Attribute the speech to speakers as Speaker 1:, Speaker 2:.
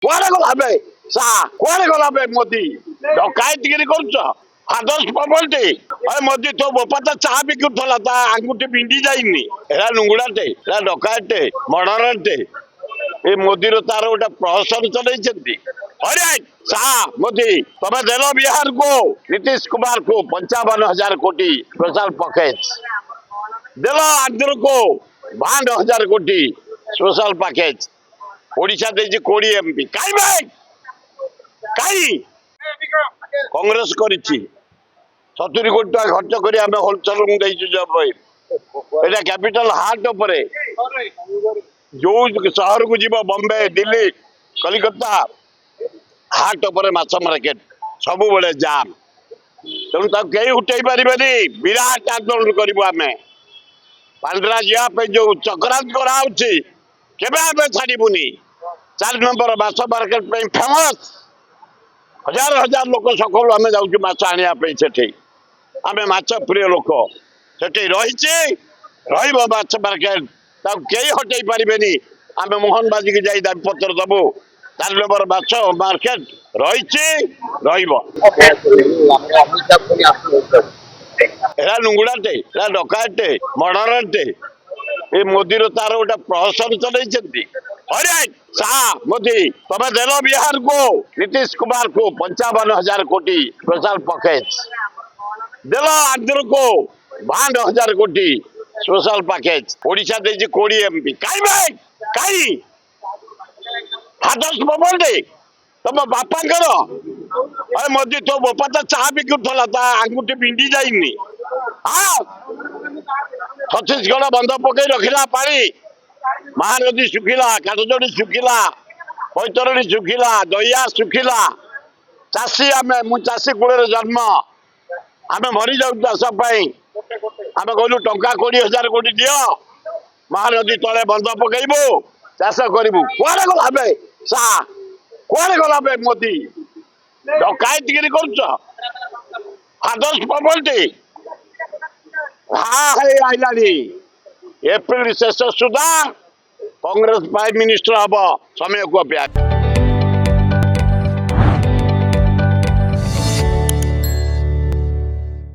Speaker 1: କୁଆଡେ ଗଲା ବେ କୁଆଡେ ଗଲା ବେ ମୋଦି ଡକାୟତିଗିରି କରୁଛ ଆଦର୍ଶ ପବନଟି ମୋଦି ତୋ ବୋପା ତ ଚାହା ବିକୁଥିଲା ତା ଆଙ୍ଗୁଠି ବିଣ୍ଡି ଯାଇନି ଏରା ଲୁଙ୍ଗୁଡାଟେ ଏରା ଡକାୟତେ ମର୍ଡରଟେ ଏ ମୋଦିର ତାର ଗୋଟେ ପ୍ରହସନ ଚଲେଇଛନ୍ତି मोदी तुम्हें देलो बिहार को नीतीश कुमार को 55,000 कोटी स्पेशल पैकेज देलो आंध्र को 52,000 कोटी स्पेशल पैकेज ओडिशा देजी 20 एमपी काई भाई काई कांग्रेस करिछि 70 कोटी टका खर्च करी आमे होलसेल में देइछु जब एटा कैपिटल हार्ट उपरे जो शहर को जीव बॉम्बे दिल्ली कलिकता हाट उपरे माछ मार्केट सब बड़े जाम तेणु कई उठे पारे विराट आंदोलन करूँ आम पांड्रा जावाई जो चक्रांत करावे छाड़बूनी 4 नंबर माछ मार्केट फेमस हजार हजार लोक सकालू आम जाऊँ माछ आने से आम माछ प्रिय लोक से रही माछ मार्केट कई हटई पारे आम मोहन बाजी की जाई दाबी पत्र दबू 4 नंबर माछ मार्केट रही लुंगुड़ाटे डकायते मर्डरटे ये मोदी तार गोटे प्रहसन चलती मोदी तुम्हें देलो बिहार को नीतीश कुमार को 55,000 कोटी स्पेशल पैकेज देलो आंध्र को 52,000 कोटी स्पेशल पैकेज ओडिशा देजी 20 एमपी काई भाई काई आदर्श पबनटे तुम बापांकर मोदी तो बोपा तो चाहा बिकुला ता आंगुठी बिंडी जाइनी छत्तीसगढ़ बंध पकई रखिला पानी महानदी सुखिला काठजोड़ी सुखिला बैतरणी सुखिला दहिया सुखिला चाषी आम चाषी कूल जन्म आम मरी जाऊ चाष आम कहलु टंका 20,000 कोटी दियो महानदी तले बंध पकईबू चाष करू कुआड़े गला बे कुआड़े गला बे मोदी डकायतगिरी करुଛ आदर्श पबनटी आइलानी एप्रिल शेष सुधा कांग्रेस प्राइम मिनिस्टर हम समय को अपेक्षा।